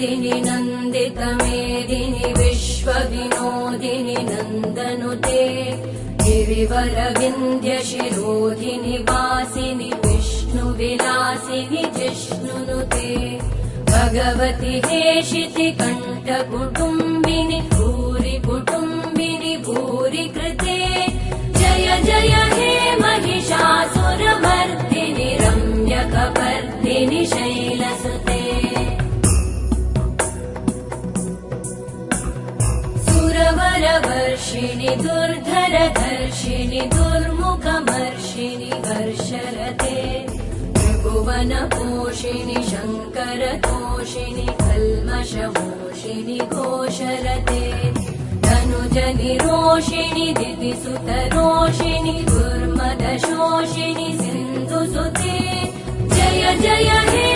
मेदिनि नन्दितमेदिनि विश्वविनोदिनि नन्दनुते गिरिवरविन्द्यशिरोधिनि वासिनि विष्णुविलासिनि जिष्णुनुते भगवति हेशिति कण्ठकुटुम्बिनि भूरि कुटुम्बिनि भूरि कृते जय जय हे महिषासुरमर्दिनि रम्यकपर्दिनि शैलसुते सुरवरवर्षिणि दुर्धरधर्षिणि दुर्मुखमर्षिणि हर्षरते त्रिभुवनपोषिणि शङ्करतोषिणि कल्मषमोषिणि घोषरते धनुजनिरोषिणि दितिसुतरोषिणि दुर्मदशोषिणि सिन्धुसुते जय जय हे